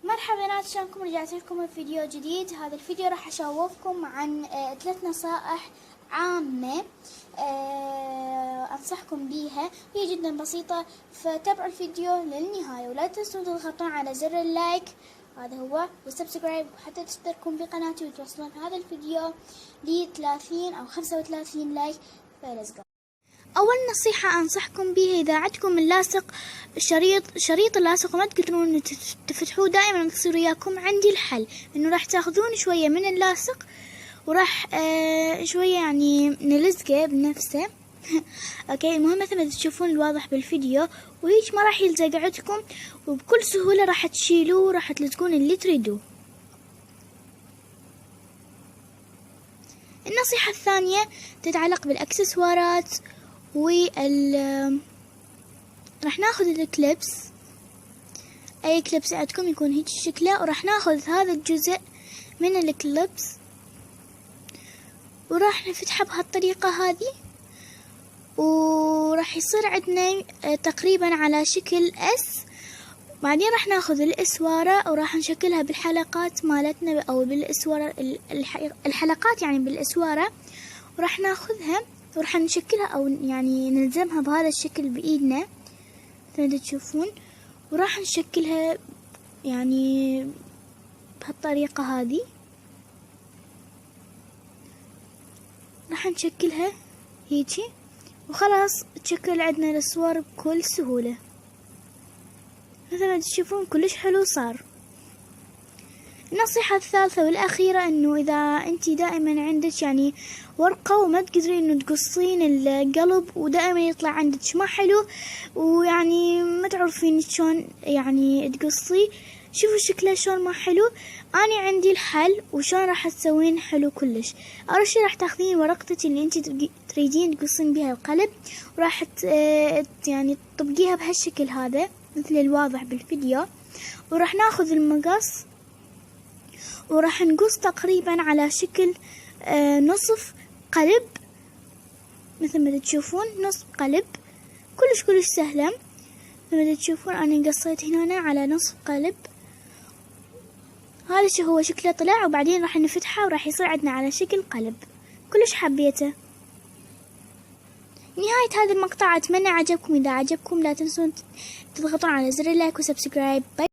مرحبا بنات، شلونكم؟ رجعت لكم بفيديو جديد. هذا الفيديو راح اشوفكم عن 3 نصائح عامة انصحكم بيها، هي جدا بسيطة، فتابعوا الفيديو للنهاية ولا تنسوا تضغطون على زر اللايك، هذا هو، والسبسكرايب، وحتى تشتركون بقناتي وتوصلون هذا الفيديو ل 30 او 35 لايك. فليتس جو. اول نصيحة انصحكم بيها، اذا عندكم اللاصق شريط اللاصق وما تقدرون تفتحوه، دائما تصير وياكم عندي الحل انه راح تاخذون شوية من اللاصق وراح شوية يعني نلزقه بنفسه اوكي. المهم مثل ما تشوفون الواضح بالفيديو، وهيك ما راح يلزق عندكم، وبكل سهولة راح تشيلوه وراح تلزقون اللي تريدوه. النصيحة الثانية تتعلق بالاكسسوارات راح ناخذ الكليبس، اي كليبس عندكم يكون هيك شكله، وراح ناخذ هذا الجزء من الكليبس وراح نفتحه بهالطريقة هذه، وراح يصير عندنا تقريبا على شكل اس. بعدين راح ناخذ الاسوارة وراح نشكلها بالحلقات مالتنا، او بالاسوارة الحلقات يعني بالاسوارة، وراح ناخذها وراح نشكلها او يعني نلزمها بهذا الشكل بايدنا مثل تشوفون، وراح نشكلها يعني بهالطريقة هذه، راح نشكلها هيجي وخلاص تشكل عندنا الاسوار بكل سهولة. مثل ما تشوفون كلش حلو صار. النصيحة الثالثة والأخيرة، إنه إذا أنتي دائما عندك يعني ورقة وما تقدرين إنه تقصين القلب، ودائما يطلع عندك ما حلو، ويعني ما تعرفين شلون يعني تقصيه، شوفوا شكله شلون ما حلو، أنا عندي الحل وشلون راح تسوين حلو كلش. أول شي راح تاخذين ورقتك اللي أنتي تريدين تقصين بها القلب، وراح يعني تطبقيها بهالشكل هذا مثل الواضح بالفيديو، وراح ناخذ المقص وراح نقص تقريبا على شكل نصف قلب مثل ما تشوفون، نصف قلب كلش سهلة. مثل ما تشوفون أنا قصيت هنا على نصف قلب، هذا هو شكله طلع، وبعدين راح نفتحه وراح يصير عندنا على شكل قلب. كلش حبيته. نهاية هذا المقطع، أتمنى عجبكم. إذا عجبكم لا تنسون تضغطون على زر اللايك وسبسكرايب. باي.